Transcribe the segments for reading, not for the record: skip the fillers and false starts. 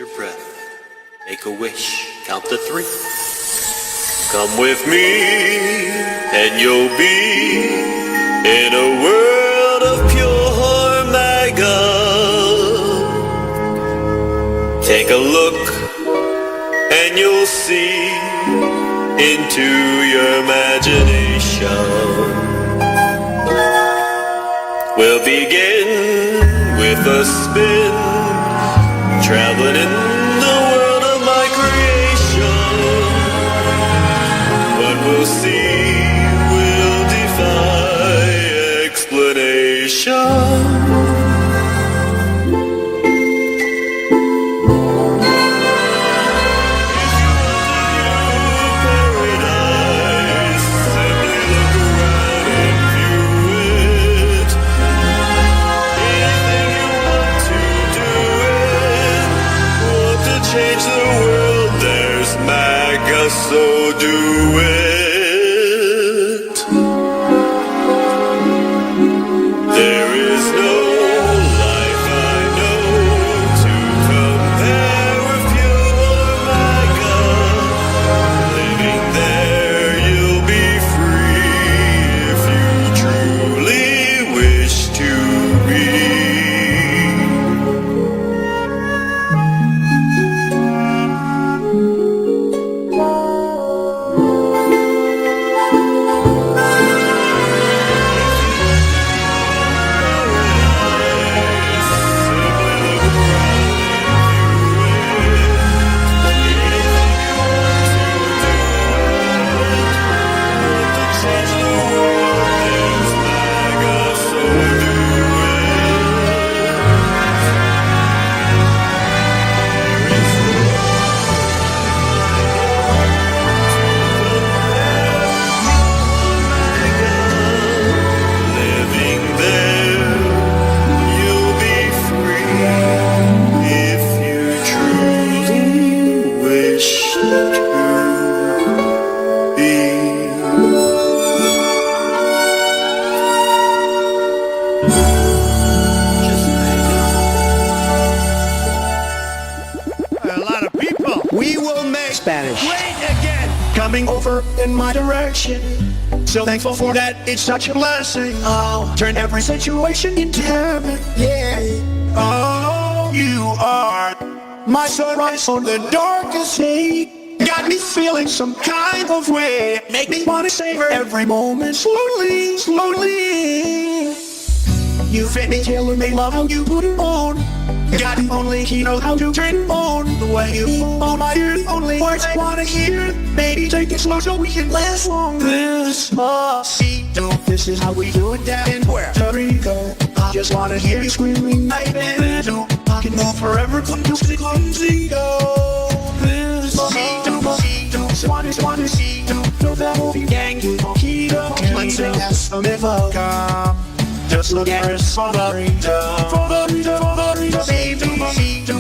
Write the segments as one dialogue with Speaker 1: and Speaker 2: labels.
Speaker 1: Your breath, make a wish, count to 3. Come with me, and you'll be in a world of pure Maga. Take a look, and you'll see into your imagination. We'll begin with a spin, traveling in the world of my creation. What we'll see will defy explanation. Change the world, there's Maga, so do it. There is no life I know to compare with pure Maga. Living there, you'll be free if you truly wish to be.
Speaker 2: We will make
Speaker 3: Spanish
Speaker 2: great again, coming over in my direction. So thankful for that, it's such a blessing. Oh, turn every situation into heaven, yeah. Oh, you are my sunrise on the darkest day. Got me feeling some kind of way. Make me wanna savor every moment slowly, slowly. You fit me, tailor-made, love how you put it on. Got the only key, know how to turn it on. The way you on my ear, the only words I wanna hear. Baby, take it slow so we can last long. This must be dope. This is how we do it down in Puerto Rico. I just wanna hear you screaming, night and do. I can go forever, come to the contigo. This must be dope. So wanna see dope. No, that will be gang, you mojito. Cleansing as a mivoca. Just look at us for the same to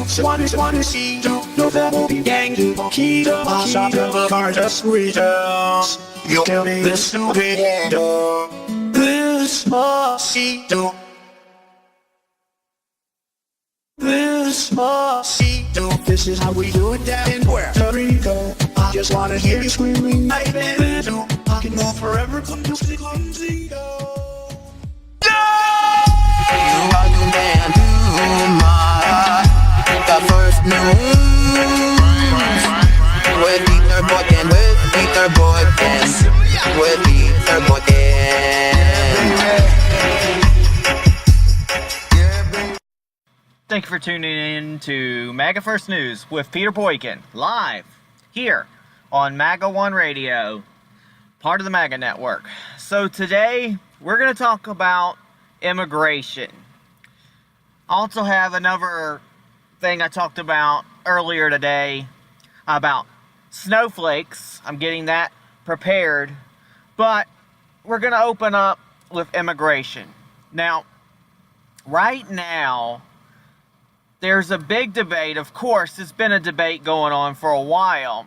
Speaker 2: so wanna see to know that will be gang to mojito. I shot of a car just returns. You tell me this stupid endo. This mosquito. This mosquito. This is how we do it down in Puerto Rico. I just wanna hear you screaming night and do. I can go forever, come to the contigo.
Speaker 4: You are the man to the first news with Peter Boykin, with Peter Boykin.
Speaker 5: Thank you for tuning in to Maga First News with Peter Boykin, live here on Maga 1 Radio, part of the Maga Network. So today, we're going to talk about immigration. I also have another thing I talked about earlier today about snowflakes. I'm getting that prepared, but we're going to open up with immigration. Now, right now, there's a big debate. Of course, it's been a debate going on for a while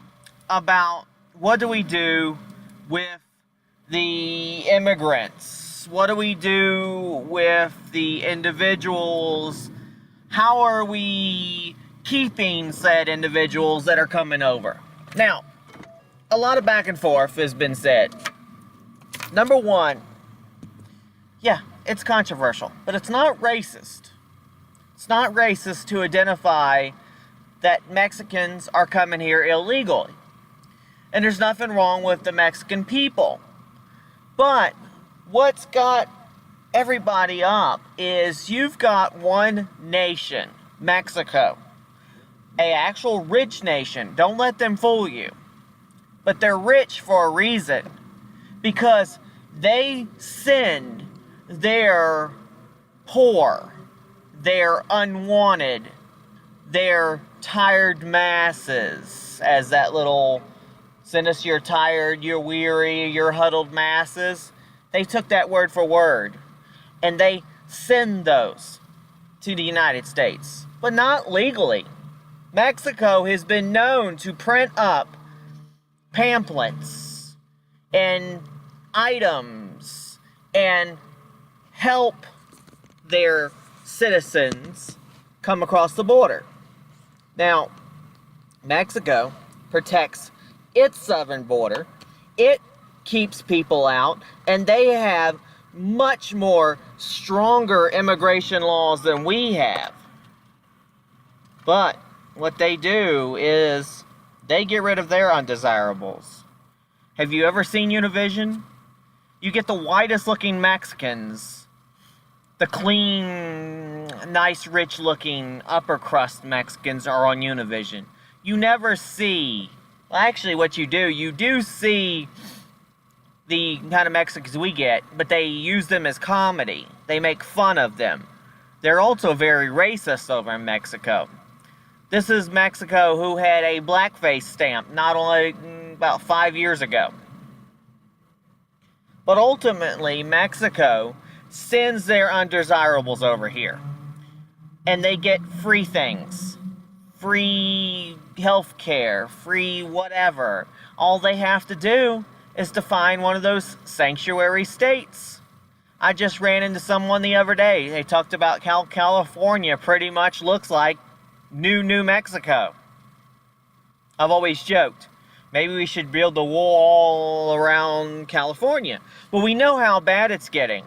Speaker 5: about what do we do with the immigrants? What do we do with the individuals? How are we keeping said individuals that are coming over. Now, a lot of back and forth has been said. Number one, yeah, it's controversial, but it's not racist. It's not racist to identify that Mexicans are coming here illegally. And there's nothing wrong with the Mexican people. But what's got everybody up is you've got one nation, Mexico, an actual rich nation. Don't let them fool you. But they're rich for a reason, because they send their poor, their unwanted, their tired masses, as that little, send us your tired, your weary, your huddled masses. They took that word for word, and they send those to the United States, but not legally. Mexico has been known to print up pamphlets and items and help their citizens come across the border. Now, Mexico protects its southern border. It keeps people out, and they have much more stronger immigration laws than we have. But what they do is they get rid of their undesirables. Have you ever seen Univision? You get the whitest looking Mexicans, the clean, nice, rich looking upper crust Mexicans are on Univision. You never see, well, actually what you do see the kind of Mexicans we get, but they use them as comedy. They make fun of them. They're also very racist over in Mexico. This is Mexico, who had a blackface stamp not only about 5 years ago. But ultimately, Mexico sends their undesirables over here. And they get free things. Free health care, free whatever. All they have to do is to find one of those sanctuary states. I just ran into someone the other day. They talked about how California pretty much looks like New Mexico. I've always joked, maybe we should build the wall around California. But we know how bad it's getting,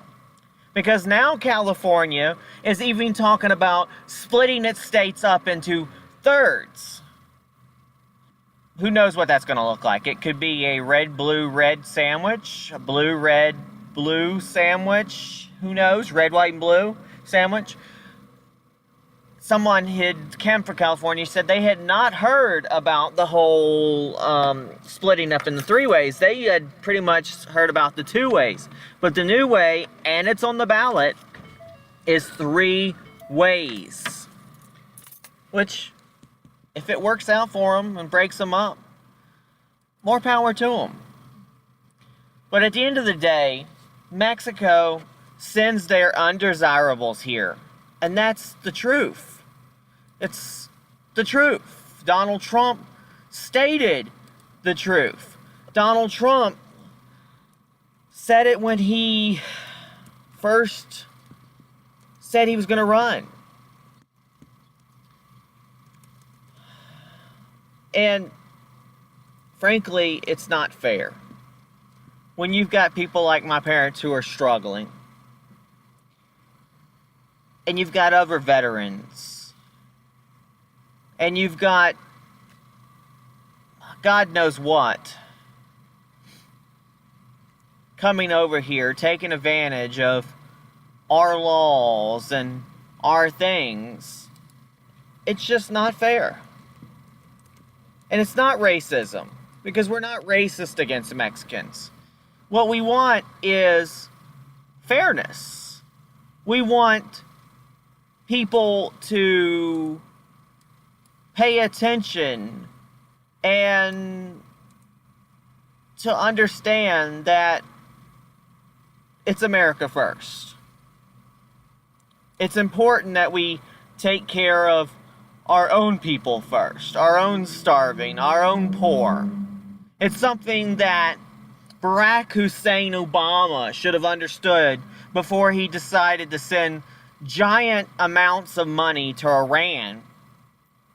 Speaker 5: because now California is even talking about splitting its states up into thirds. Who knows what that's going to look like? It could be a red, blue, red sandwich, a blue, red, blue sandwich. Who knows? Red, white, and blue sandwich. Someone had come from California, said they had not heard about the whole splitting up in the three ways. They had pretty much heard about the two ways. But the new way, and it's on the ballot, is 3 ways. Which, if it works out for them and breaks them up, more power to them. But at the end of the day, Mexico sends their undesirables here. And that's the truth. It's the truth. Donald Trump stated the truth. Donald Trump said it when he first said he was going to run. And frankly, it's not fair. When you've got people like my parents who are struggling, and you've got other veterans, and you've got God knows what coming over here, taking advantage of our laws and our things, it's just not fair. And it's not racism, because we're not racist against Mexicans. What we want is fairness. We want people to pay attention and to understand that it's America first. It's important that we take care of our own people first, our own starving, our own poor. It's something that Barack Hussein Obama should have understood before he decided to send giant amounts of money to Iran,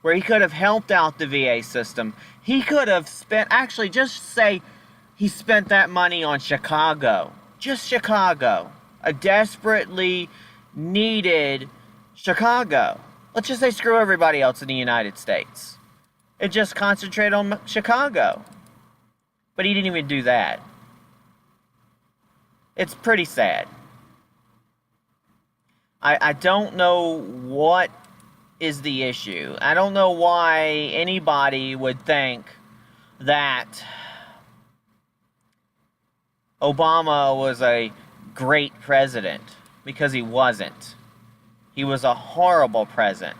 Speaker 5: where he could have helped out the VA system. He could have spent, actually, just say he spent that money on Chicago. Just Chicago. A desperately needed Chicago. Let's just say screw everybody else in the United States and just concentrate on Chicago. But he didn't even do that. It's pretty sad. I don't know what is the issue. I don't know why anybody would think that Obama was a great president, because he wasn't. He was a horrible president.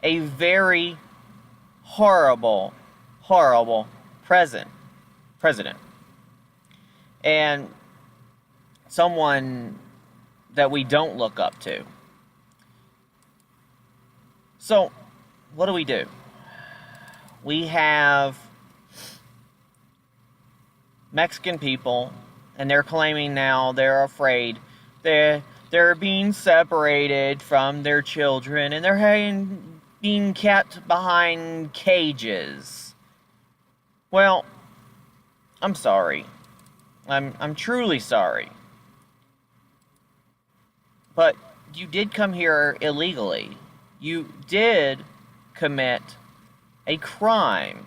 Speaker 5: A very horrible, horrible president. And someone that we don't look up to. So, what do? We have Mexican people, and they're claiming now they're afraid they're being separated from their children, and they're being kept behind cages. Well, I'm sorry. I'm truly sorry. But you did come here illegally. You did commit a crime.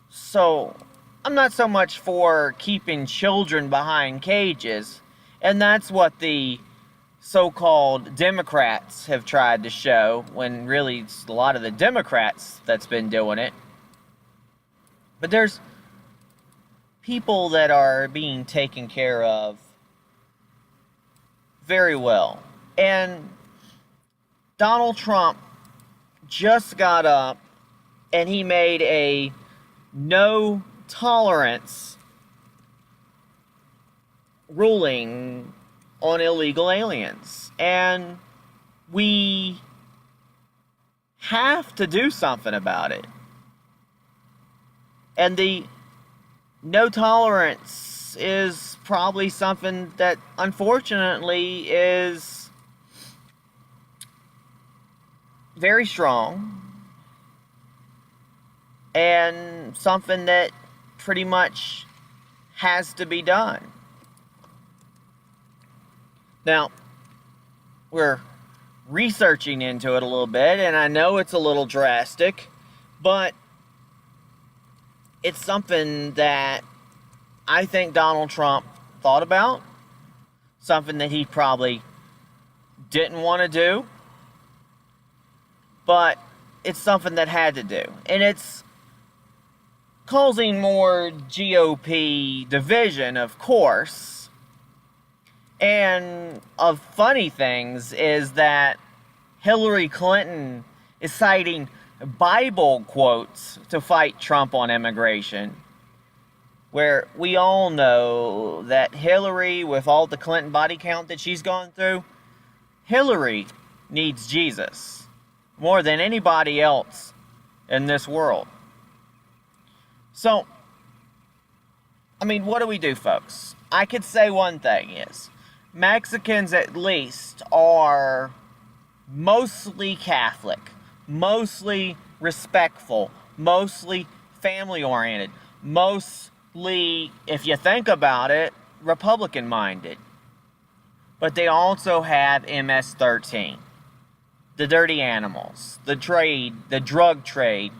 Speaker 5: So, I'm not so much for keeping children behind cages, and that's what the so-called Democrats have tried to show, when really it's a lot of the Democrats that's been doing it. But there's people that are being taken care of very well. And Donald Trump just got up and he made a no tolerance ruling on illegal aliens. And we have to do something about it. And the no tolerance is probably something that unfortunately is very strong, and something that pretty much has to be done. Now, we're researching into it a little bit, and I know it's a little drastic, but it's something that I think Donald Trump thought about, something that he probably didn't want to do, but it's something that had to do. And it's causing more GOP division, of course. And of funny things is that Hillary Clinton is citing Bible quotes to fight Trump on immigration, where we all know that Hillary, with all the Clinton body count that she's gone through, Hillary needs Jesus more than anybody else in this world. So, I mean, what do, folks? I could say one thing is, Mexicans at least are mostly Catholic, mostly respectful, mostly family-oriented, mostly, if you think about it, Republican-minded. But they also have MS-13. The dirty animals, the trade, the drug trade,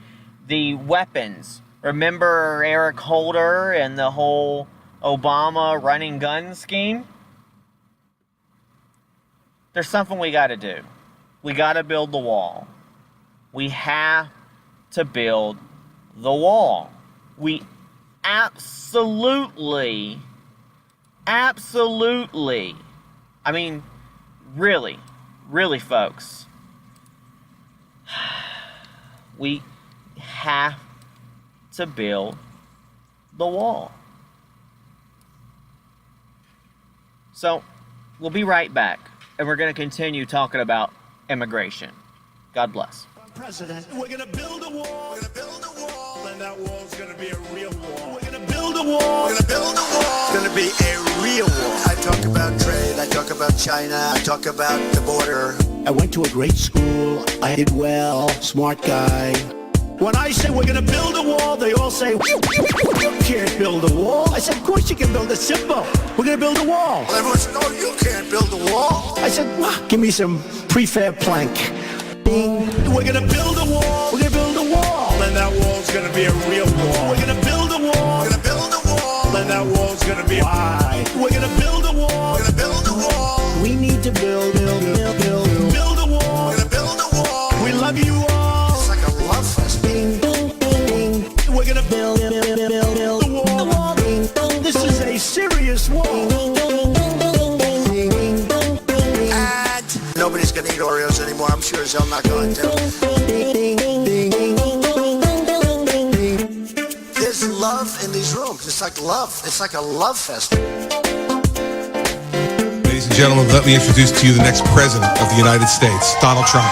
Speaker 5: the weapons. Remember Eric Holder and the whole Obama running gun scheme? There's something we got to do. We got to build the wall. We have to build the wall. We absolutely, I mean, really, folks, we have to build the wall. So, we'll be right back, and we're going to continue talking about immigration. God bless.
Speaker 2: President, we're gonna build a wall. We're gonna build a wall, and that wall's gonna be a real wall. We're gonna build a wall. We're gonna build a wall. It's gonna be a real wall. I talk about trade. I talk
Speaker 3: about China, I talk about the border.
Speaker 2: I went to a great school, I did well, smart guy. When I say we're gonna build a wall, they all say, you can't build a wall. I said, of course you can build a symbol. We're gonna build a wall.
Speaker 3: Well, everyone said, no, you can't build a wall.
Speaker 2: I said, give me some prefab plank. Bing. We're gonna build a wall. We're gonna build a wall. And that wall's gonna be a real wall. We're gonna build a wall.
Speaker 3: We're gonna build a wall.
Speaker 2: And that wall's gonna be why. We're gonna build a wall.
Speaker 3: We're gonna build a wall.
Speaker 2: We need to build a wall.
Speaker 3: We're gonna build a wall.
Speaker 2: We love you all.
Speaker 3: It's like a love fest.
Speaker 2: Bing, bing, bing. We're gonna build the wall. This is a serious wall.
Speaker 3: And nobody's gonna eat Oreos anymore. I'm sure as hell not going to. There's love in these rooms. It's like love. It's like a love fest.
Speaker 6: Ladies and gentlemen, let me introduce to you the next president of the United States, Donald Trump.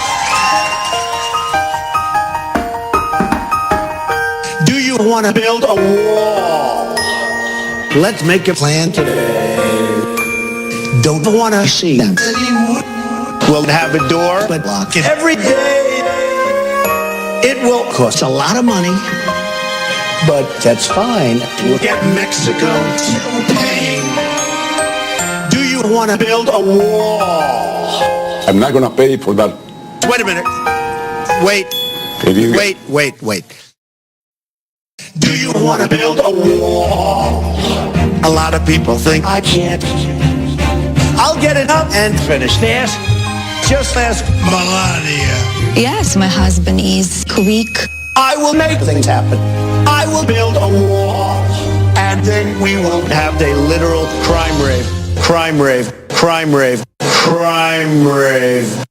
Speaker 2: Do you want to build a wall? Let's make a plan today. Don't want to see them. We'll have a door, but lock it every day. It will cost a lot of money, but that's fine. We'll get Mexico to pay. Do you want to build a wall?
Speaker 7: I'm not going to pay for that.
Speaker 2: Wait a minute. Wait. Wait. Do you want to build a wall? A lot of people think I can't. I'll get it up and finish. Just ask Melania.
Speaker 8: Yes, my husband is quick.
Speaker 2: I will make things happen. I will build a wall. And then we will have a literal crime rave. Crime rave. Crime rave. Crime rave.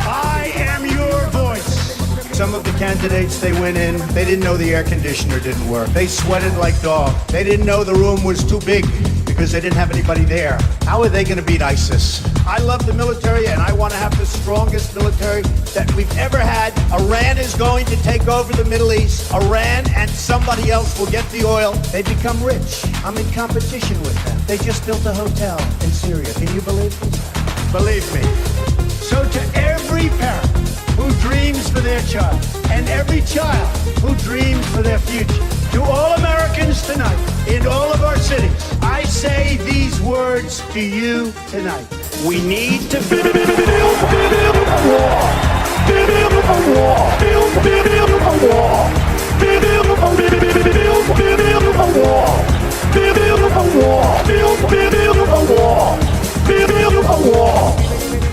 Speaker 2: I am your voice. Some of the candidates, they went in, they didn't know the air conditioner didn't work. They sweated like dogs. They didn't know the room was too big because they didn't have anybody there. How are they going to beat ISIS? I love the military and I want to have the strongest military that we've ever had. Iran is going to take over the Middle East. Iran and somebody else will get the oil. They become rich. I'm in competition with them. They just built a hotel in Syria. Can you believe this? Believe me. So to every parent who dreams for their child, and every child who dreams for their future, to all Americans tonight, in all of our cities, I say these words to you tonight. We need to build a wall. Build a wall. Build a wall. Build a wall. Build a wall. Build a wall.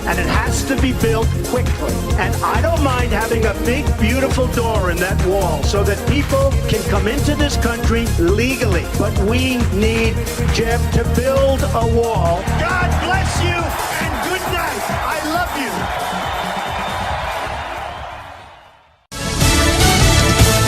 Speaker 2: And it has to be built quickly. And I don't mind having a big, beautiful door in that wall so that people can come into this country legally. But we need, Jeff, to build a wall. God bless you and good night. I love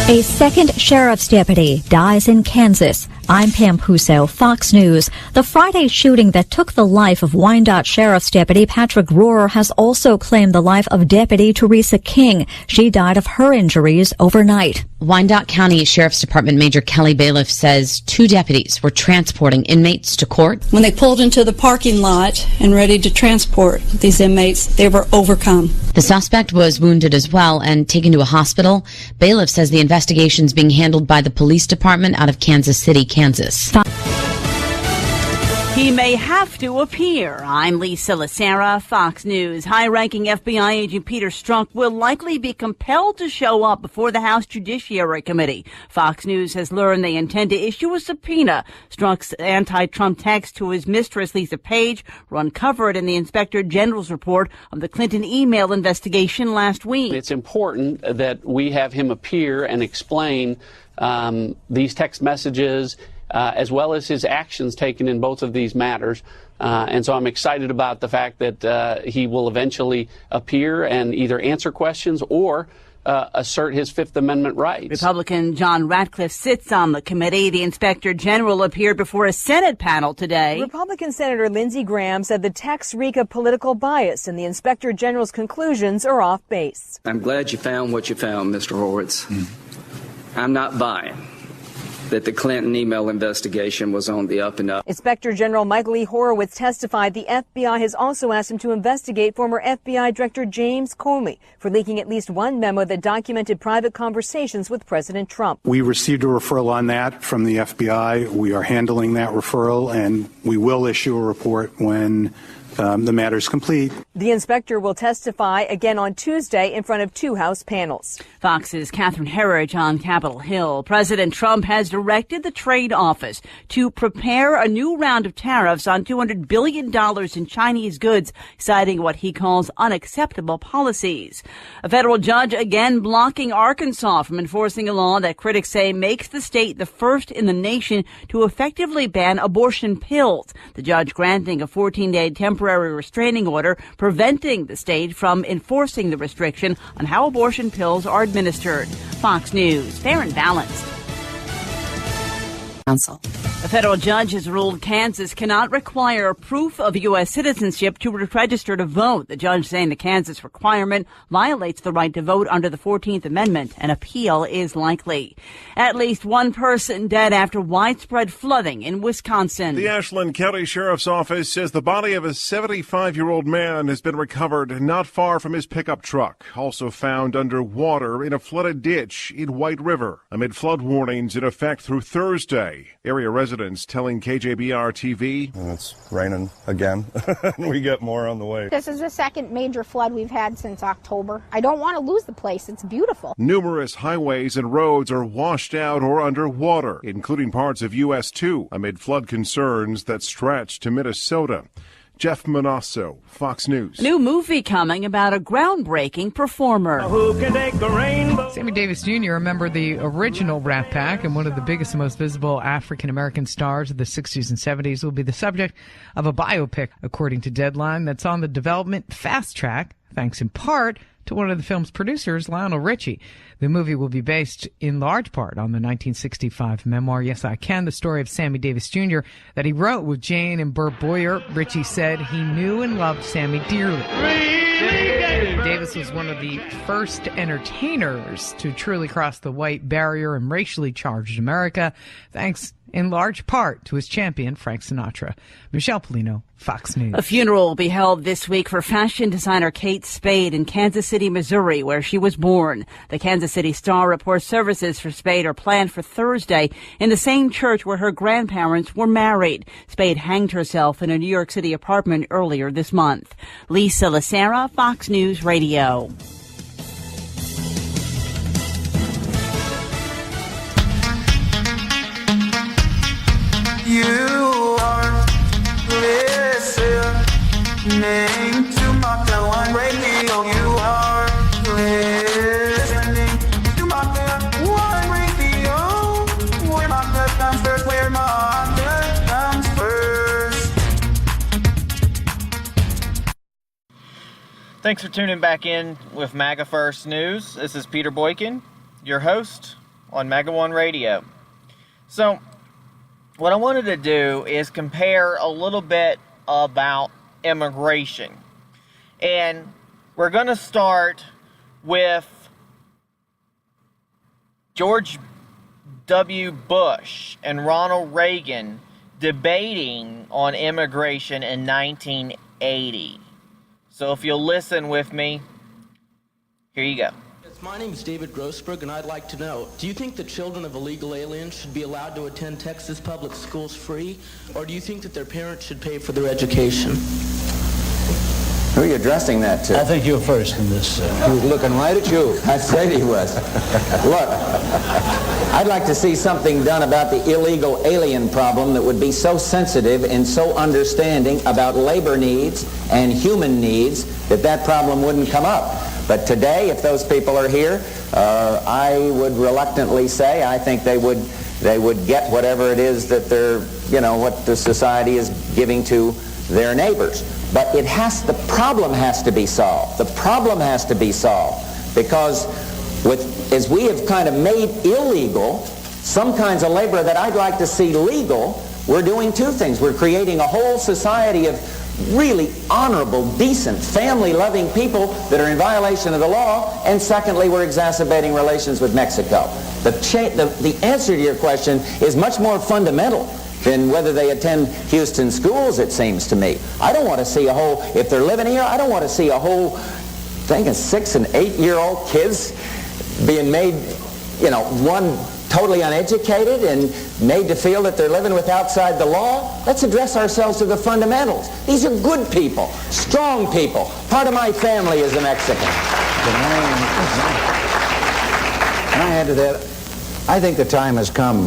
Speaker 2: you.
Speaker 9: A second sheriff's deputy dies in Kansas. I'm Pam Puso, Fox News. The Friday shooting that took the life of Wyandotte Sheriff's Deputy Patrick Rohrer has also claimed the life of Deputy Teresa King. She died of her injuries overnight.
Speaker 10: Wyandotte County Sheriff's Department Major Kelly Bailiff says 2 deputies were transporting inmates to court.
Speaker 11: When they pulled into the parking lot and ready to transport these inmates, they were overcome.
Speaker 10: The suspect was wounded as well and taken to a hospital. Bailiff says the investigation is being handled by the police department out of Kansas City, Kansas.
Speaker 12: He may have to appear. I'm Lisa Lacera, Fox News. High-ranking FBI agent Peter Strzok will likely be compelled to show up before the House Judiciary Committee. Fox News has learned they intend to issue a subpoena. Strzok's anti-Trump text to his mistress, Lisa Page, were uncovered in the Inspector General's report of the Clinton email investigation last week.
Speaker 13: It's important that we have him appear and explain these text messages as well as his actions taken in both of these matters. And so I'm excited about the fact that he will eventually appear and either answer questions or assert his Fifth Amendment rights.
Speaker 12: Republican John Ratcliffe sits on the committee. The Inspector General appeared before a Senate panel today.
Speaker 14: Republican Senator Lindsey Graham said the texts reek of political bias, and the Inspector General's conclusions are off base.
Speaker 15: I'm glad you found what you found, Mr. Horowitz. I'm not buying that the Clinton email investigation was on the up and up.
Speaker 14: Inspector General Michael E. Horowitz testified the FBI has also asked him to investigate former FBI Director James Comey for leaking at least one memo that documented private conversations with President Trump.
Speaker 16: We received a referral on that from the FBI. We are handling that referral, and we will issue a report when the matter is complete.
Speaker 14: The inspector will testify again on Tuesday in front of two House panels.
Speaker 12: Fox's Catherine Herridge on Capitol Hill. President Trump has directed the Trade Office to prepare a new round of tariffs on $200 billion in Chinese goods, citing what he calls unacceptable policies. A federal judge again blocking Arkansas from enforcing a law that critics say makes the state the first in the nation to effectively ban abortion pills. The judge granting a 14-day temporary restraining order preventing the state from enforcing the restriction on how abortion pills are administered. Fox News, fair and balanced.
Speaker 17: Council.
Speaker 12: A federal judge has ruled Kansas cannot require proof of U.S. citizenship to register to vote. The judge saying the Kansas requirement violates the right to vote under the 14th Amendment. An appeal is likely. At least one person dead after widespread flooding in Wisconsin.
Speaker 18: The Ashland County Sheriff's Office says the body of a 75-year-old man has been recovered not far from his pickup truck, also found underwater in a flooded ditch in White River, amid flood warnings in effect through Thursday. Area residents telling KJBR-TV.
Speaker 19: It's raining again. We get more on the way.
Speaker 20: This is the second major flood we've had since October. I don't want to lose the place. It's beautiful.
Speaker 18: Numerous highways and roads are washed out or underwater, including parts of US 2, amid flood concerns that stretch to Minnesota. Jeff Manasso, Fox News.
Speaker 12: A new movie coming about a groundbreaking performer.
Speaker 21: Who can take a rainbow? Sammy Davis Jr., a member of the original Rat Pack and one of the biggest and most visible African-American stars of the 60s and 70s, will be the subject of a biopic, according to Deadline, that's on the development fast track, thanks in part to one of the film's producers, Lionel Richie. The movie will be based in large part on the 1965 memoir, Yes, I Can, the story of Sammy Davis Jr. that he wrote with Jane and Burt Boyer. Richie said he knew and loved Sammy dearly. Davis was one of the first entertainers to truly cross the white barrier in racially charged America, thanks in large part to his champion, Frank Sinatra. Michelle Polino, Fox News.
Speaker 12: A funeral will be held this week for fashion designer Kate Spade in Kansas City, Missouri, where she was born. The Kansas City Star reports services for Spade are planned for Thursday in the same church where her grandparents were married. Spade hanged herself in a New York City apartment earlier this month. Lisa Lacera, Fox News Radio.
Speaker 22: You are listening to Maga One Radio. You are listening to Maga One Radio. Where Maga comes first, where Maga comes first.
Speaker 5: Thanks for tuning back in with MAGA First News. This is Peter Boykin, your host on MAGA One Radio. So, what I wanted to do is compare a little bit about immigration. And we're going to start with George W. Bush and Ronald Reagan debating on immigration in 1980. So if you'll listen with me, here you go.
Speaker 23: My name is David Grossberg, and I'd like to know, do you think the children of illegal aliens should be allowed to attend Texas public schools free, or do you think that their parents should pay for their education?
Speaker 24: Who are you addressing that to?
Speaker 25: I think you're first in this.
Speaker 24: He was looking right at you. I said he was. Look, I'd like to see something done about the illegal alien problem that would be so sensitive and so understanding about labor needs and human needs that problem wouldn't come up. But today, if those people are here, I would reluctantly say I think they would they would get whatever it is that they're, what the society is giving to their neighbors. But the problem has to be solved. The problem has to be solved because as we have kind of made illegal some kinds of labor that I'd like to see legal, we're doing two things. We're creating a whole society of really honorable, decent, family-loving people that are in violation of the law, and secondly, we're exacerbating relations with Mexico. The answer to your question is much more fundamental than whether they attend Houston schools, it seems to me. I don't want to see if they're living here, I don't want to see a whole thing of 6- and 8-year-old kids being made, one totally uneducated and made to feel that they're living with outside the law. Let's address ourselves to the fundamentals. These are good people, strong people. Part of my family is a Mexican.
Speaker 1: Can I add to that? I think the time has come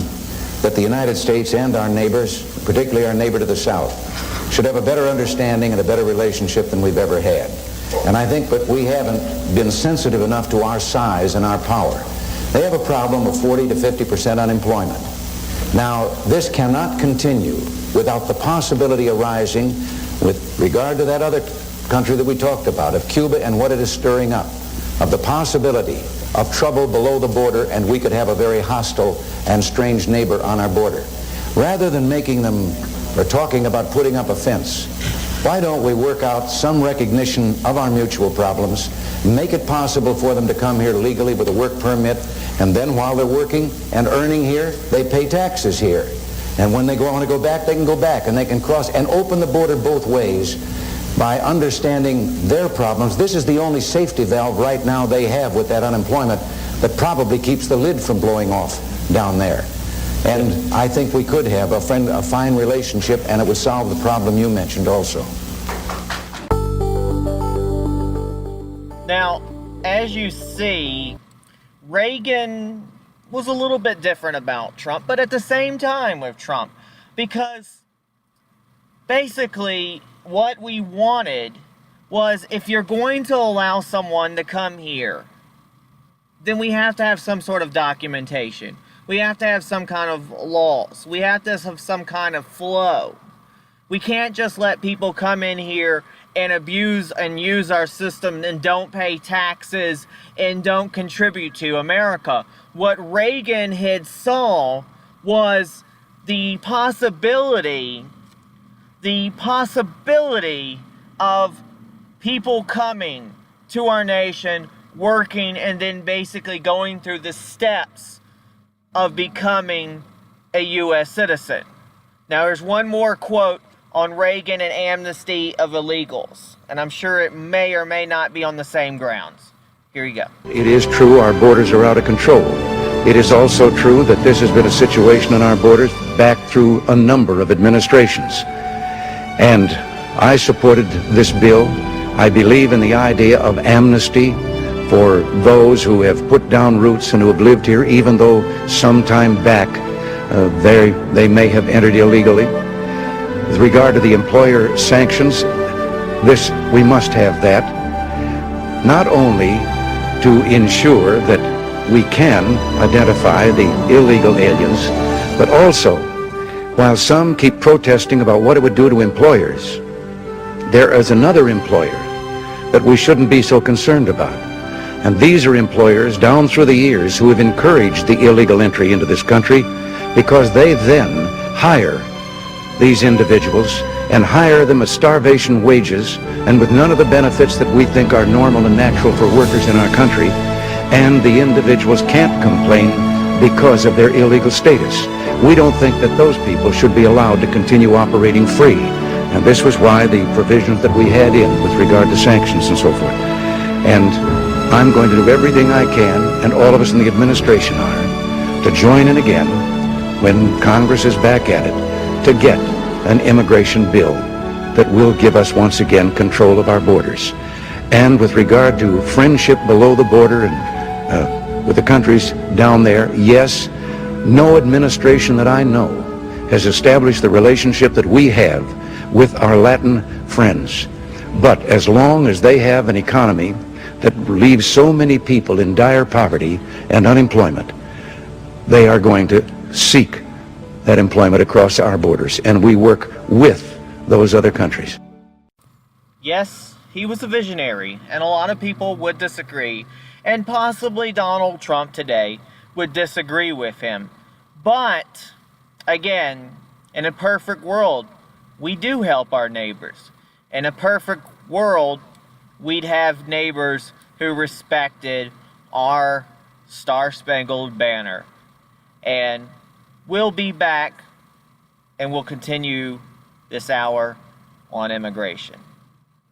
Speaker 1: that the United States and our neighbors, particularly our neighbor to the south, should have a better understanding and a better relationship than we've ever had. And I think that we haven't been sensitive enough to our size and our power. They have a problem of 40 to 50% unemployment. Now, this cannot continue without the possibility arising with regard to that other country that we talked about, of Cuba and what it is stirring up, of the possibility of trouble below the border, and we could have a very hostile and strange neighbor on our border. Rather than making them or talking about putting up a fence, why don't we work out some recognition of our mutual problems, make it possible for them to come here legally with a work permit, and then while they're working and earning here, they pay taxes here. And when they want to go back, they can go back, and they can cross and open the border both ways by understanding their problems. This is the only safety valve right now they have with that unemployment that probably keeps the lid from blowing off down there. And I think we could have a fine relationship, and it would solve the problem you mentioned also.
Speaker 5: Now, as you see, Reagan was a little bit different about Trump, but at the same time with Trump, because basically what we wanted was, if you're going to allow someone to come here, then we have to have some sort of documentation. We have to have some kind of laws. We have to have some kind of flow. We can't just let people come in here and abuse and use our system and don't pay taxes and don't contribute to America. What Reagan had saw was the possibility of people coming to our nation, working, and then basically going through the steps of becoming a U.S. citizen. Now, there's one more quote on Reagan and amnesty of illegals, and I'm sure it may or may not be on the same grounds. Here you go.
Speaker 1: It is true our borders are out of control. It is also true that this has been a situation on our borders back through a number of administrations. And I supported this bill. I believe in the idea of amnesty for those who have put down roots and who have lived here, even though some time back they may have entered illegally. With regard to the employer sanctions, we must have that, not only to ensure that we can identify the illegal aliens, but also, while some keep protesting about what it would do to employers, there is another employer that we shouldn't be so concerned about. And these are employers down through the years who have encouraged the illegal entry into this country, because they then hire these individuals and hire them at starvation wages and with none of the benefits that we think are normal and natural for workers in our country, and the individuals can't complain because of their illegal status. We don't think that those people should be allowed to continue operating free. And this was why the provisions that we had in with regard to sanctions and so forth. And I'm going to do everything I can, and all of us in the administration are, to join in again, when Congress is back at it, to get an immigration bill that will give us once again control of our borders. And with regard to friendship below the border and with the countries down there, yes, no administration that I know has established the relationship that we have with our Latin friends. But as long as they have an economy that leaves so many people in dire poverty and unemployment, they are going to seek that employment across our borders, and we work with those other countries.
Speaker 5: Yes, he was a visionary, and a lot of people would disagree, and possibly Donald Trump today would disagree with him. But, again, in a perfect world, we do help our neighbors. In a perfect world, we'd have neighbors who respected our Star-Spangled Banner. And we'll be back, and we'll continue this hour on immigration.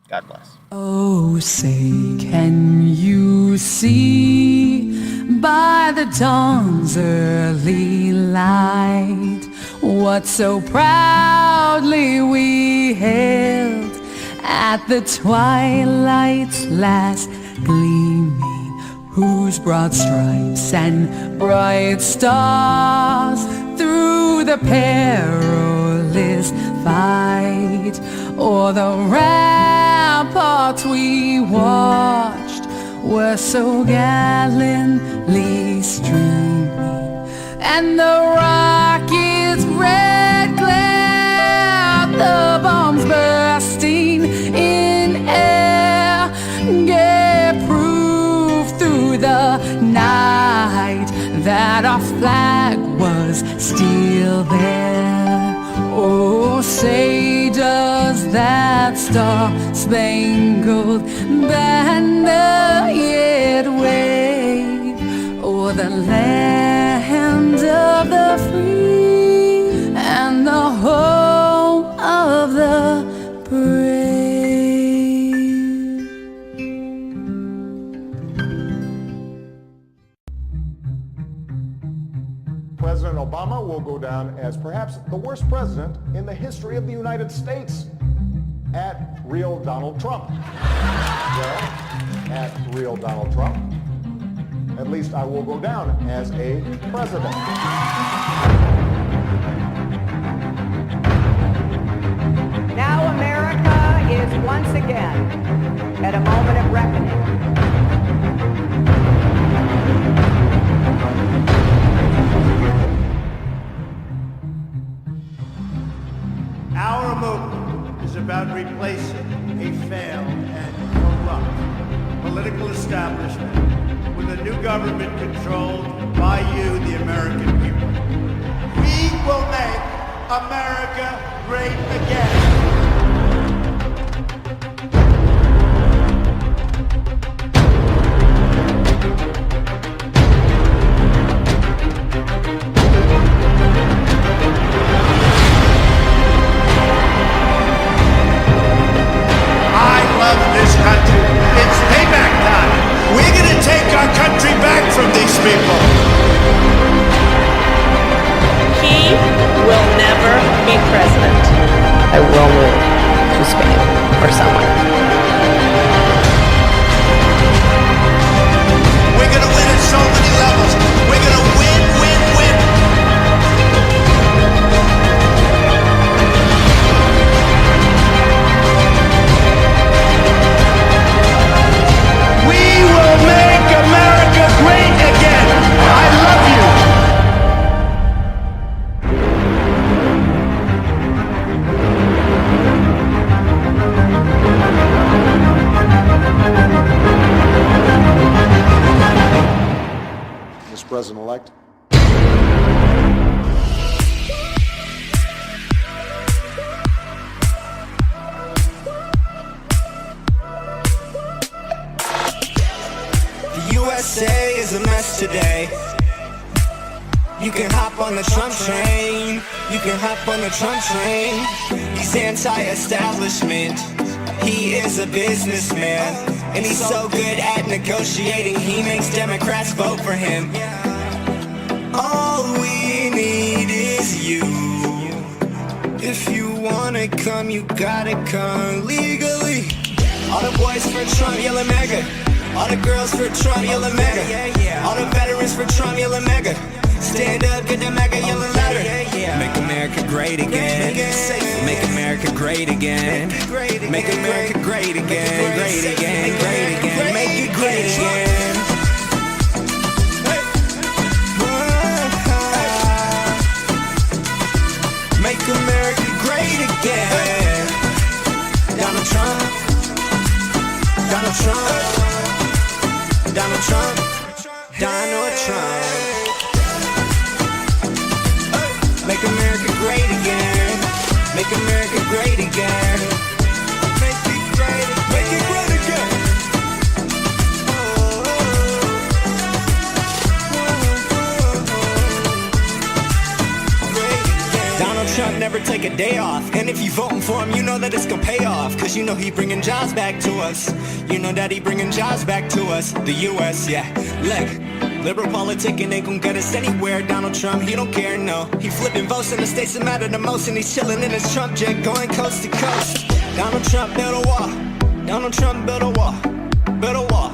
Speaker 5: God bless.
Speaker 3: Oh, say, can you see by the dawn's early light what so proudly we hailed at the twilight's last gleaming, whose broad stripes and bright stars through the perilous fight o'er the ramparts we watched were so gallantly streaming, and the rocket's red glare, the bombs bursting in air, gave proof through the night that our flag was still there. Oh, say does that star-spangled banner yet wave o'er the land of the free and the home of the brave?
Speaker 4: President Obama will go down as perhaps the worst president in the history of the United States. At real Donald Trump. Well, at real Donald Trump. At least I will go down as a president.
Speaker 6: Now America is once again at a moment of reckoning.
Speaker 17: Our movement is about replacing a failed and corrupt political establishment with a new government controlled by you, the American people. We will make America great again. This country. It's payback time. We're going to take our country back from these people.
Speaker 25: He will never be president. I will move to Spain or somewhere.
Speaker 17: We're going to win at so many levels. We're going to win, win, win. We will make America great again. I love you.
Speaker 4: Mr. President-elect.
Speaker 26: USA is a mess today. You can hop on the Trump train. You can hop on the Trump train. He's anti-establishment. He is a businessman. And he's so good at negotiating, he makes Democrats vote for him. All we need is you. If you wanna come, you gotta come legally. All the boys for Trump yelling MAGA. All the girls for Trump yelling MAGA. All the veterans for Trump yelling MAGA. Stand up, get the MAGA yelling louder. Make America great again. Make America great again. Make America great again. Great again, great again. Make it great again. Donald Trump, Donald Trump. Make America great again. Make America great again. Make it great again. Make it great again. Donald Trump never take a day off. And if you voting for him, you know that it's gonna pay off. Cause you know he bringing jobs back to us. You know that he bringing jobs back to us. The U.S., yeah. Look, liberal politicking ain't gonna get us anywhere. Donald Trump, he don't care, no. He flipping votes in the states that matter the most. And he's chilling in his Trump jet going coast to coast. Donald Trump built a wall. Donald Trump built a wall. Built a wall.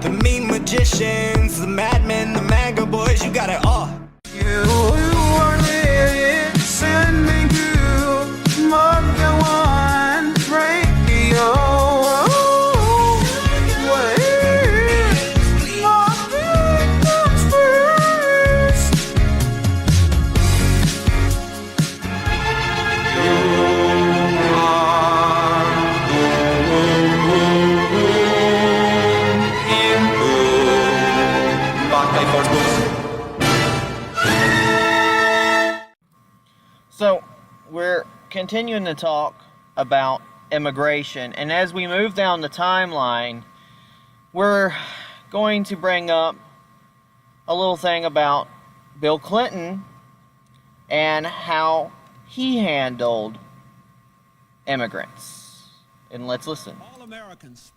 Speaker 26: The mean magicians, the madmen, the MAGA boys, you got it all.
Speaker 22: You are listening to Maga One Radio.
Speaker 5: So, we're continuing to talk about immigration, and as we move down the timeline, we're going to bring up a little thing about Bill Clinton and how he handled immigrants. And let's listen.
Speaker 2: All Americans,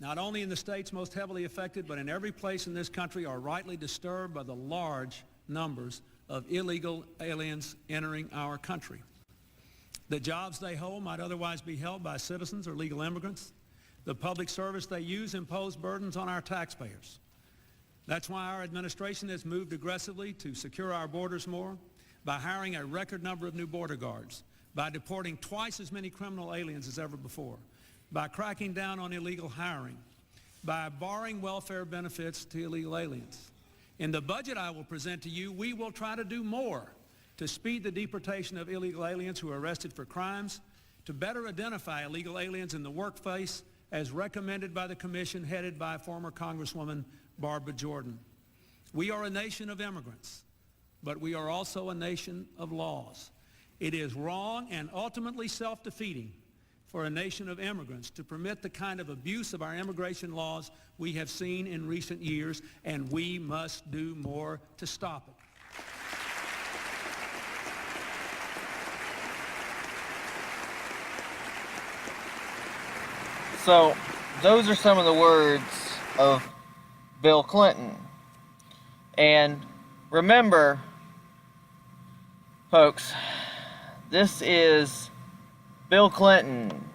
Speaker 2: not only in the states most heavily affected, but in every place in this country, are rightly disturbed by the large numbers of illegal aliens entering our country. The jobs they hold might otherwise be held by citizens or legal immigrants. The public service they use impose burdens on our taxpayers. That's why our administration has moved aggressively to secure our borders more, by hiring a record number of new border guards, by deporting twice as many criminal aliens as ever before, by cracking down on illegal hiring, by barring welfare benefits to illegal aliens. In the budget I will present to you, we will try to do more to speed the deportation of illegal aliens who are arrested for crimes, to better identify illegal aliens in the workplace as recommended by the commission headed by former Congresswoman Barbara Jordan. We are a nation of immigrants, but we are also a nation of laws. It is wrong and ultimately self-defeating for a nation of immigrants to permit the kind of abuse of our immigration laws we have seen in recent years, and we must do more to stop it.
Speaker 5: So, those are some of the words of Bill Clinton. And remember, folks, this is Bill Clinton,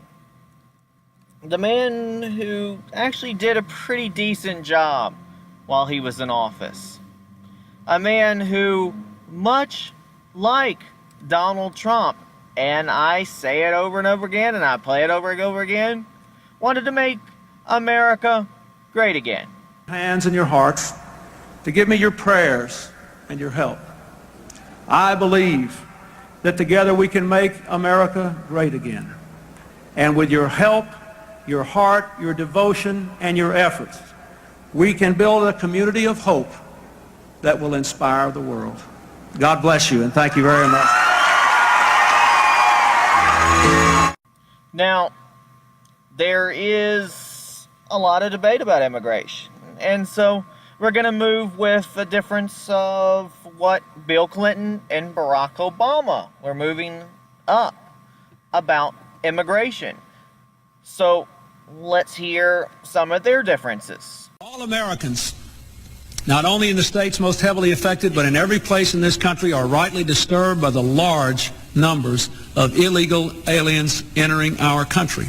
Speaker 5: the man who actually did a pretty decent job while he was in office. A man who, much like Donald Trump, and I say it over and over again, and I play it over and over again, wanted to make America great again.
Speaker 2: Hands and your hearts to give me your prayers and your help. I believe that together we can make America great again. And with your help, your heart, your devotion, and your efforts, we can build a community of hope that will inspire the world. God bless you, and thank you very much.
Speaker 5: Now, there is a lot of debate about immigration, and so we're going to move with the difference of what Bill Clinton and Barack Obama were moving up about immigration. So let's hear some of their differences.
Speaker 2: All Americans, not only in the states most heavily affected, but in every place in this country, are rightly disturbed by the large numbers of illegal aliens entering our country.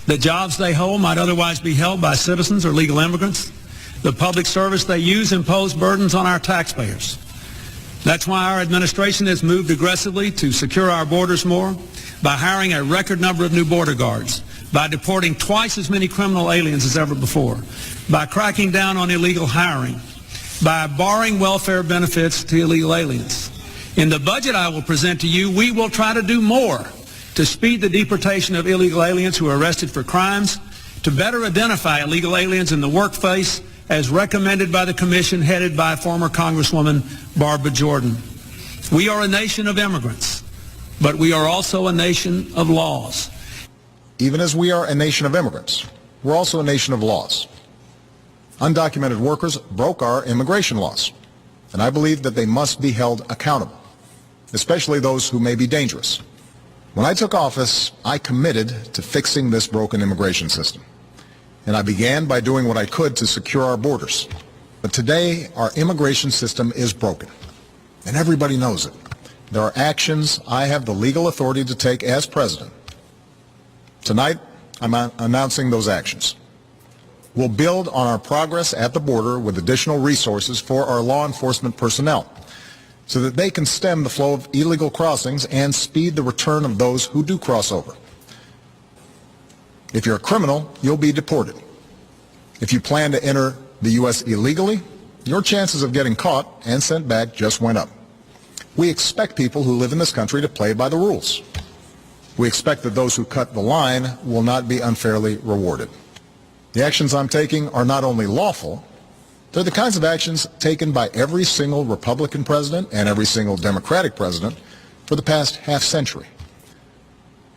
Speaker 2: The jobs they hold might otherwise be held by citizens or legal immigrants. The public service they use impose burdens on our taxpayers. That's why our administration has moved aggressively to secure our borders more, by hiring a record number of new border guards, by deporting twice as many criminal aliens as ever before, by cracking down on illegal hiring, by barring welfare benefits to illegal aliens. In the budget I will present to you, we will try to do more to speed the deportation of illegal aliens who are arrested for crimes, to better identify illegal aliens in the workplace as recommended by the commission headed by former Congresswoman Barbara Jordan. We are a nation of immigrants, but we are also a nation of laws.
Speaker 4: Even as we are a nation of immigrants, we're also a nation of laws. Undocumented workers broke our immigration laws, and I believe that they must be held accountable, especially those who may be dangerous. When I took office, I committed to fixing this broken immigration system, and I began by doing what I could to secure our borders. But today, our immigration system is broken, and everybody knows it. There are actions I have the legal authority to take as president. Tonight, I'm announcing those actions. We'll build on our progress at the border with additional resources for our law enforcement personnel so that they can stem the flow of illegal crossings and speed the return of those who do cross over. If you're a criminal, you'll be deported. If you plan to enter the U.S. illegally, your chances of getting caught and sent back just went up. We expect people who live in this country to play by the rules. We expect that those who cut the line will not be unfairly rewarded. The actions I'm taking are not only lawful, they're the kinds of actions taken by every single Republican president and every single Democratic president for the past half-century.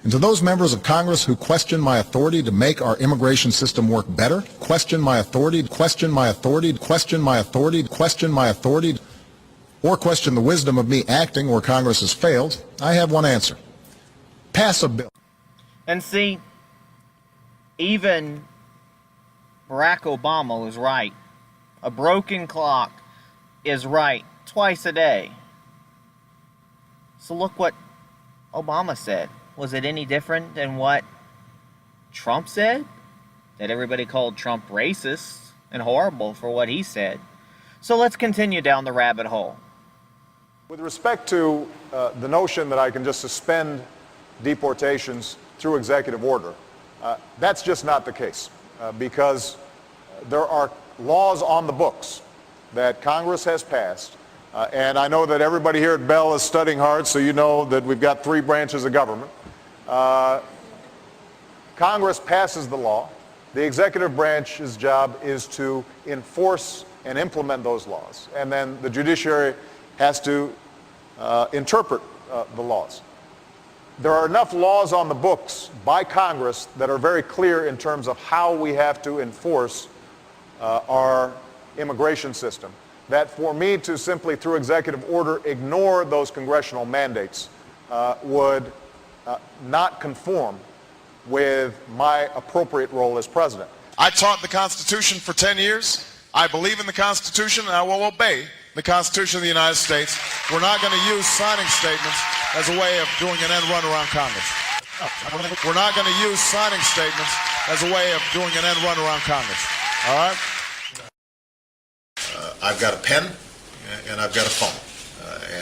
Speaker 4: And to those members of Congress who question my authority to make our immigration system work better, question my authority, or question the wisdom of me acting where Congress has failed, I have one answer. Pass a bill.
Speaker 5: And see, even Barack Obama was right. A broken clock is right twice a day. So look what Obama said. Was it any different than what Trump said? That everybody called Trump racist and horrible for what he said. So let's continue down the rabbit hole.
Speaker 4: With respect to the notion that I can just suspend deportations through executive order, that's just not the case. Because there are laws on the books that Congress has passed, and I know that everybody here at Bell is studying hard, so you know that we've got 3 branches of government. Congress passes the law. The executive branch's job is to enforce and implement those laws, and then the judiciary has to interpret the laws. There are enough laws on the books by Congress that are very clear in terms of how we have to enforce our immigration system, that for me to simply through executive order ignore those congressional mandates would not conform with my appropriate role as president. I taught the Constitution for 10 years. I believe in the Constitution, and I will obey the Constitution of the United States. We're not going to use signing statements as a way of doing an end run around Congress. We're not going to use signing statements as a way of doing an end run around Congress. All right? I've got a pen and I've got a phone.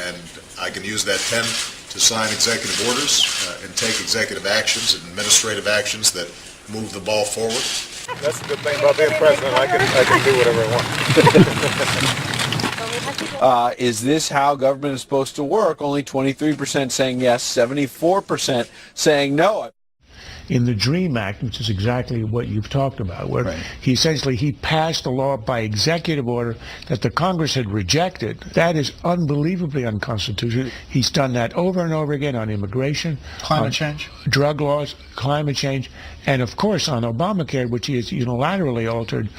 Speaker 4: And I can use that pen to sign executive orders and take executive actions and administrative actions that move the ball forward. That's the good thing about being president. I can do whatever I want.
Speaker 7: Is this how government is supposed to work? Only 23% saying yes, 74% saying no.
Speaker 8: In the DREAM Act, which is exactly what you've talked about, where he passed a law by executive order that the Congress had rejected. That is unbelievably unconstitutional. He's done that over and over again on immigration,
Speaker 9: climate change,
Speaker 8: drug laws, climate change, and of course on Obamacare, which he has unilaterally altered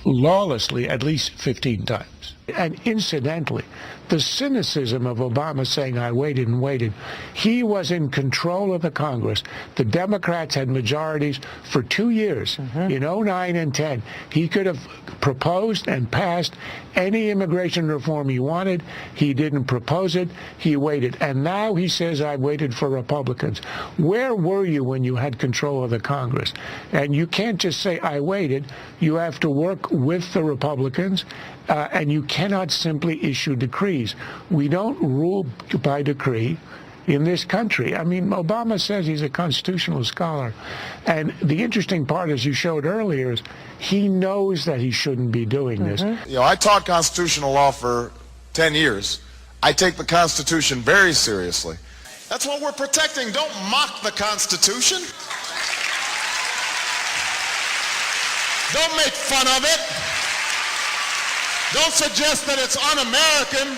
Speaker 8: lawlessly at least 15 times. And incidentally, the cynicism of Obama saying, I waited and waited. He was in control of the Congress. The Democrats had majorities for 2 years, in 09 and 10. He could have proposed and passed any immigration reform he wanted. He didn't propose it. He waited. And now he says, I waited for Republicans. Where were you when you had control of the Congress? And you can't just say, I waited. You have to work with the Republicans. And you cannot simply issue decrees. We don't rule by decree in this country. I mean, Obama says he's a constitutional scholar. And the interesting part, as you showed earlier, is he knows that he shouldn't be doing this.
Speaker 4: You know, I taught constitutional law for 10 years. I take the Constitution very seriously. That's what we're protecting. Don't mock the Constitution.
Speaker 9: Don't make fun of it. Don't suggest that it's un-American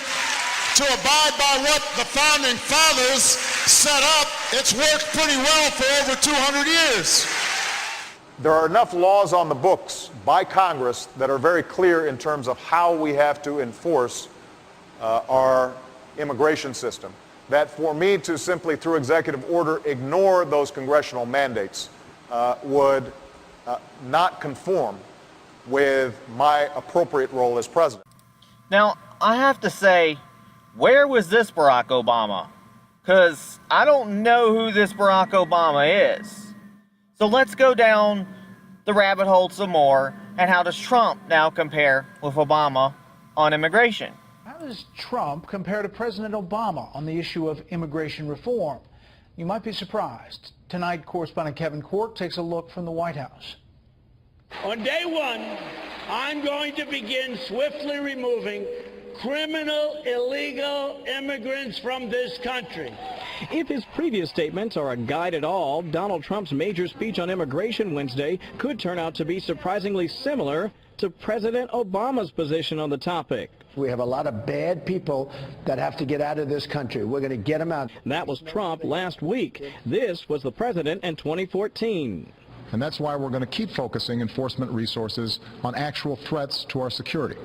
Speaker 9: to abide by what the founding fathers set up. It's worked pretty well for over 200 years.
Speaker 4: There are enough laws on the books by Congress that are very clear in terms of how we have to enforce our immigration system, that for me to simply through executive order ignore those congressional mandates would not conform with my appropriate role as president.
Speaker 5: Now, I have to say, where was this Barack Obama? Because I don't know who this Barack Obama is. So let's go down the rabbit hole some more, and how does Trump now compare with Obama on immigration?
Speaker 10: How does Trump compare to President Obama on the issue of immigration reform? You might be surprised. Tonight, correspondent Kevin Cork takes a look from the White House.
Speaker 11: On day one, I'm going to begin swiftly removing criminal illegal immigrants from this country.
Speaker 13: If his previous statements are a guide at all, Donald Trump's major speech on immigration Wednesday could turn out to be surprisingly similar to President Obama's position on the topic.
Speaker 10: We have a lot of bad people that have to get out of this country. We're going to get them out.
Speaker 13: That was Trump last week. This was the president in 2014.
Speaker 15: And that's why we're going to keep focusing enforcement resources on actual threats to our security.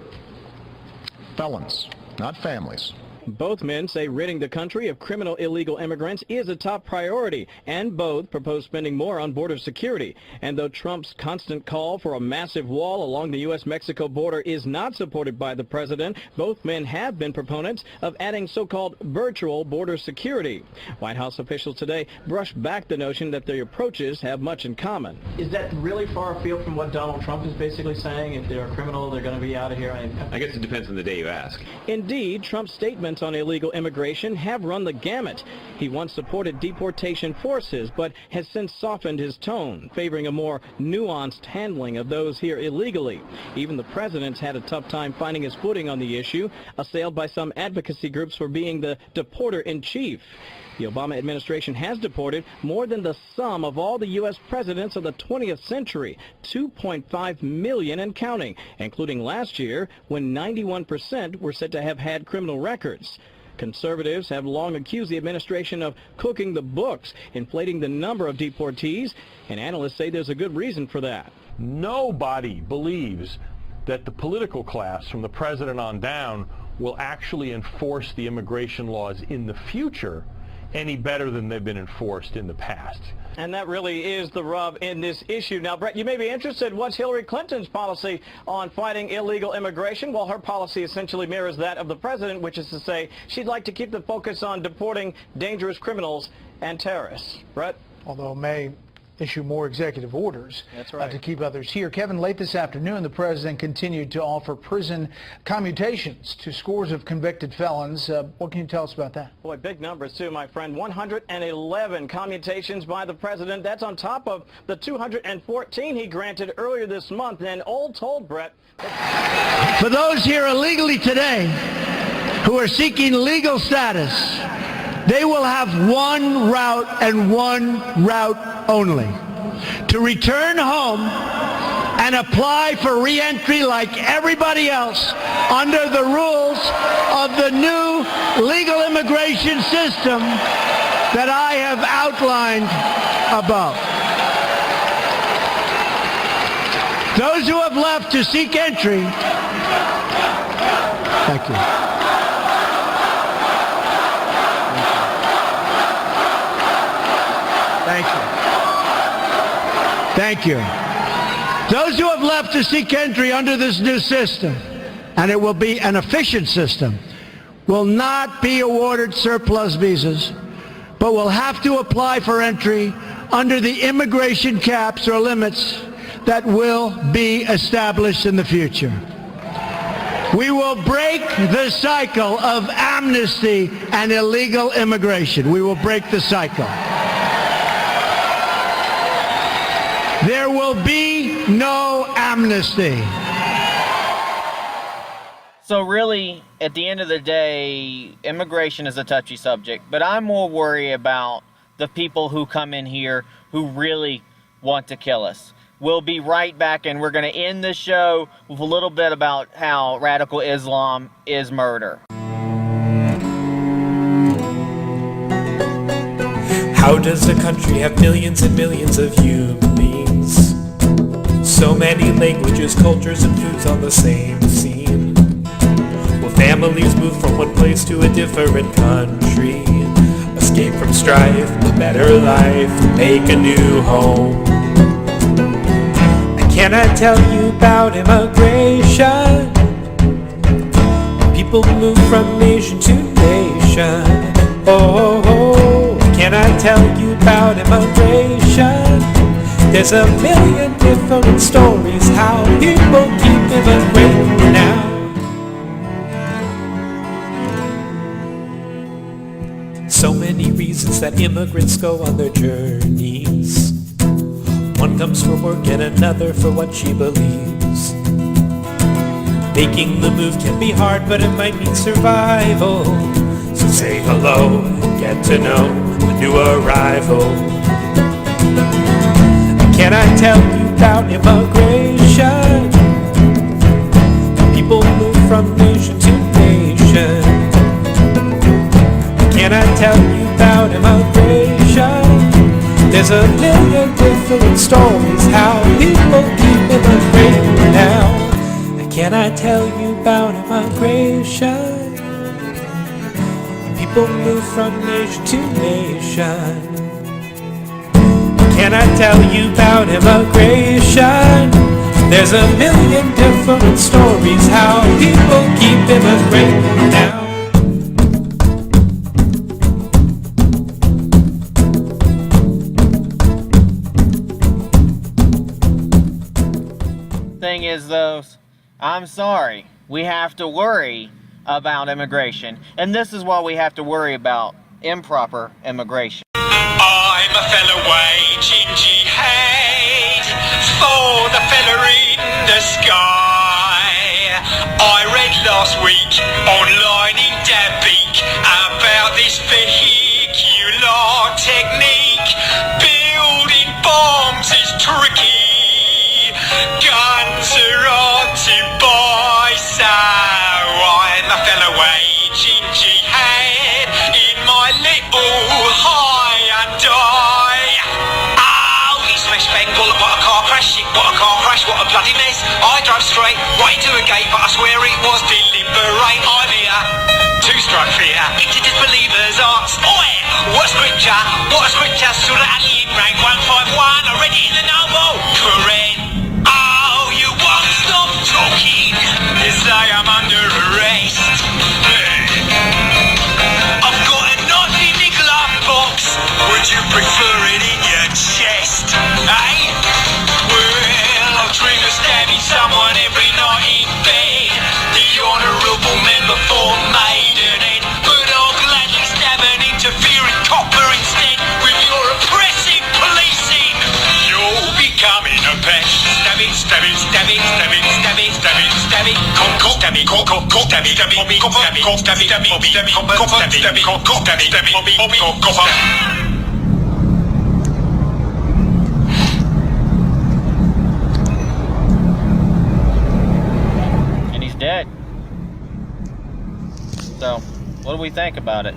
Speaker 15: Felons, not families.
Speaker 13: Both men say ridding the country of criminal illegal immigrants is a top priority, and both propose spending more on border security. And though Trump's constant call for a massive wall along the U.S.-Mexico border is not supported by the president, both men have been proponents of adding so-called virtual border security. White House officials today brushed back the notion that their approaches have much in common. Is that really far afield from what Donald Trump is basically saying? If they're a criminal, they're going to be out of here?
Speaker 16: I guess it depends on the day you ask.
Speaker 13: Indeed, Trump's statements on illegal immigration have run the gamut. He once supported deportation forces, but has since softened his tone, favoring a more nuanced handling of those here illegally. Even the president's had a tough time finding his footing on the issue, assailed by some advocacy groups for being the deporter-in-chief. The Obama administration has deported more than the sum of all the U.S. presidents of the 20th century, 2.5 million and counting, including last year when 91% were said to have had criminal records. Conservatives have long accused the administration of cooking the books, inflating the number of deportees, and analysts say there's a good reason for that.
Speaker 27: Nobody believes that the political class, from the president on down, will actually enforce the immigration laws in the future any better than they've been enforced in the past.
Speaker 13: And that really is the rub in this issue. Now, Brett, you may be interested. What's Hillary Clinton's policy on fighting illegal immigration? Well, her policy essentially mirrors that of the president, which is to say she'd like to keep the focus on deporting dangerous criminals and terrorists. Brett?
Speaker 10: Although may issue more executive orders.
Speaker 13: That's right.
Speaker 10: To keep others here. Kevin, late this afternoon, the president continued to offer prison commutations to scores of convicted felons. What can you tell us about that?
Speaker 13: Boy, big numbers too, my friend. 111 commutations by the president. That's on top of the 214 he granted earlier this month. And all told, Brett.
Speaker 10: For those here illegally today who are seeking legal status, they will have one route and one route only: to return home and apply for re-entry like everybody else under the rules of the new legal immigration system that I have outlined above. Those who have left to seek entry, thank you. Thank you. Thank you. Those who have left to seek entry under this new system, and it will be an efficient system, will not be awarded surplus visas, but will have to apply for entry under the immigration caps or limits that will be established in the future. We will break the cycle of amnesty and illegal immigration. We will break the cycle. There will be no amnesty.
Speaker 5: So really, at the end of the day, immigration is a touchy subject, but I'm more worried about the people who come in here who really want to kill us. We'll be right back, and we're going to end the show with a little bit about how radical Islam is murder.
Speaker 12: How does a country have millions and millions of human beings? So many languages, cultures, and foods on the same scene. Will families move from one place to a different country? Escape from strife, a better life, make a new home. Can I tell you about immigration? People move from nation to nation. Oh, can I tell you about immigration? There's a million different stories how people keep immigrating now. So many reasons that immigrants go on their journeys. One comes for work and another for what she believes. Making the move can be hard, but it might mean survival. So say hello and get to know a new arrival. Can I tell you about immigration? People move from nation to nation. Can I tell you about immigration? There's a million different stories how people keep immigrating now. Can I tell you about immigration? People move from nation to nation. Can I tell you about immigration? There's a million different stories how people keep immigrating now.
Speaker 5: Thing is, though, I'm sorry, we have to worry about immigration, and this is why we have to worry about improper immigration.
Speaker 12: I'm a fella waging jihad for the fella in the sky. I read last week online in Dabeek about this vehicular technique. Building bombs is tricky. Guns are hard to buy, so I'm a fella waging jihad in my little Hyundai. Oh, it's West Bengal, what a car crash, what a car crash, what a bloody mess. I drove straight right into a gate, but I swear it was deliberate. I'm here to strike fear into disbelievers' hearts. Oi, what a scripture, Surah Al-Imran 151, I read it in the novel. Correct. Talking, you say I'm under arrest. I've got a knife in the glove box. Would you prefer it in your chest? Eh? Well, I dream of stabbing someone every night in bed. The honourable member for Maidenhead. But I'll gladly stab an interfering copper instead. With your oppressive policing, you're becoming a pest. Stab it, stab it, stab it, stab it, stab it, stab it, stab it, stab it, stab it, stab it,
Speaker 5: And he's dead. So, what do we think about it?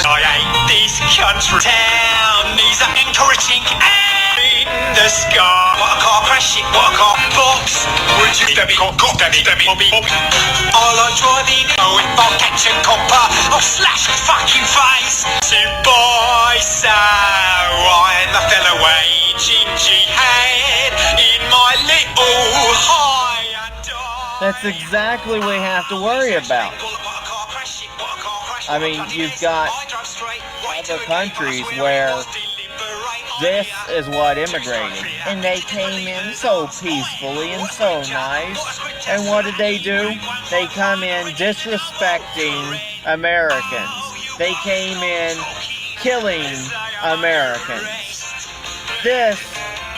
Speaker 12: I hate this country town. These are encouraging in the sky. What a car crash, what a car box. Would you stab it, stab it, stab it, I like driving. Oh, if I catch a copper, I'll slash his fucking face. Goodbye, so I'm a fella waging jihad in my little Hyundai.
Speaker 5: That's exactly what we have to worry about. I mean, you've got other countries where this is what immigrated, and they came in so peacefully and so nice, and what did they do? They come in disrespecting Americans. They came in killing Americans. This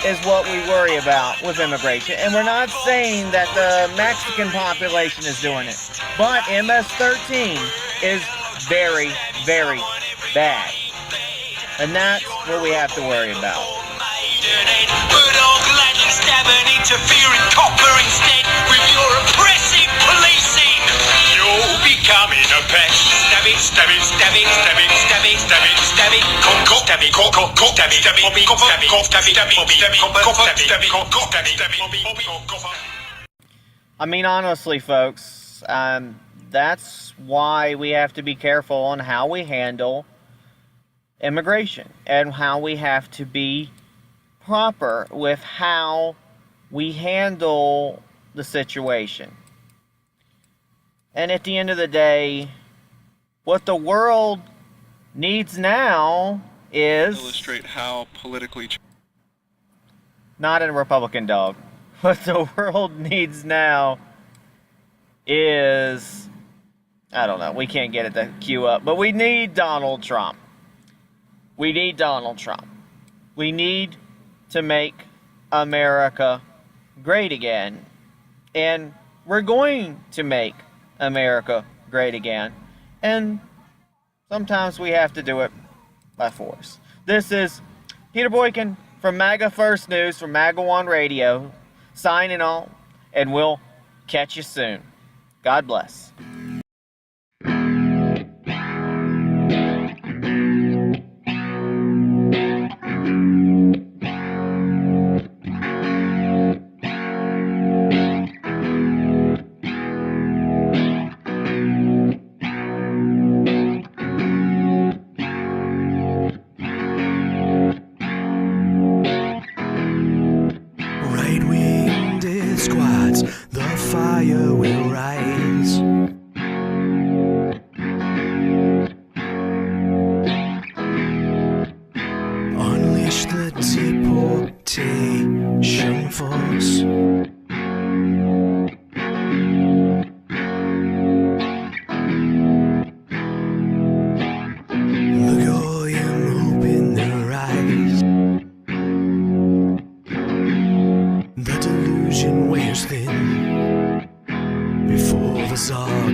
Speaker 5: is what we worry about with immigration, and we're not saying that the Mexican population is doing it, but MS-13 is very, very bad. And that's what we have to worry about.
Speaker 12: But I'll gladly stab and interfere and copper instead with your oppressive policing. You're becoming a pest. Stab it, stab it, stab it, stab it, stab it, stab it, stab it, cough, stab it, cough, cough, stab it, stab it, cough, stab it, cough, stab it, stab it, stab it, cough, stab it, cough, stab it, stab it.
Speaker 5: I mean, honestly, folks, that's why we have to be careful on how we handle immigration and how we have to be proper with how we handle the situation. And at the end of the day, what the world needs now is
Speaker 14: illustrate how politically
Speaker 5: not a Republican dog. What the world needs now is, I don't know, we can't get it to queue up, but we need Donald Trump. We need Donald Trump. We need to make America great again. And we're going to make America great again. And sometimes we have to do it by force. This is Peter Boykin from Maga First News from Maga One Radio, signing on, and we'll catch you soon. God bless.
Speaker 22: Right-winged squads, the fire will rise. Unleash the deportation force. The goyim open their eyes. The delusion wears thin before the Zog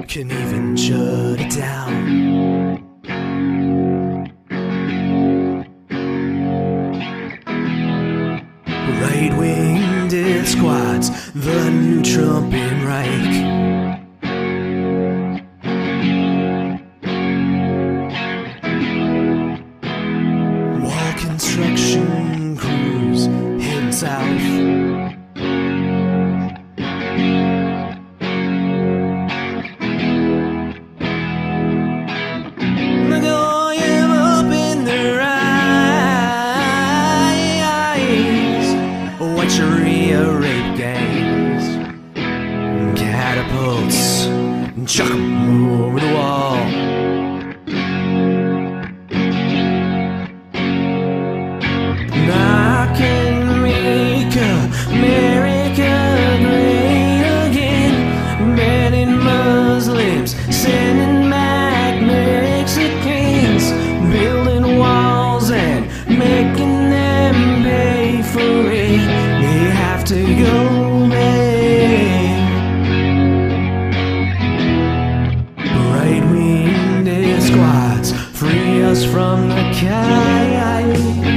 Speaker 22: can even shut it down. Right-winged squads, the new Trump and Reich. Wall construction crews heading south. The goyim open their eyes. What Sharia rape gangs, catapults, and chuck 'em over the wall. I can make America great again. Banning Muslims, sending back Mexicans, building walls and making them pay for it. They have to go back. Right-winged squads, free us from the chaos.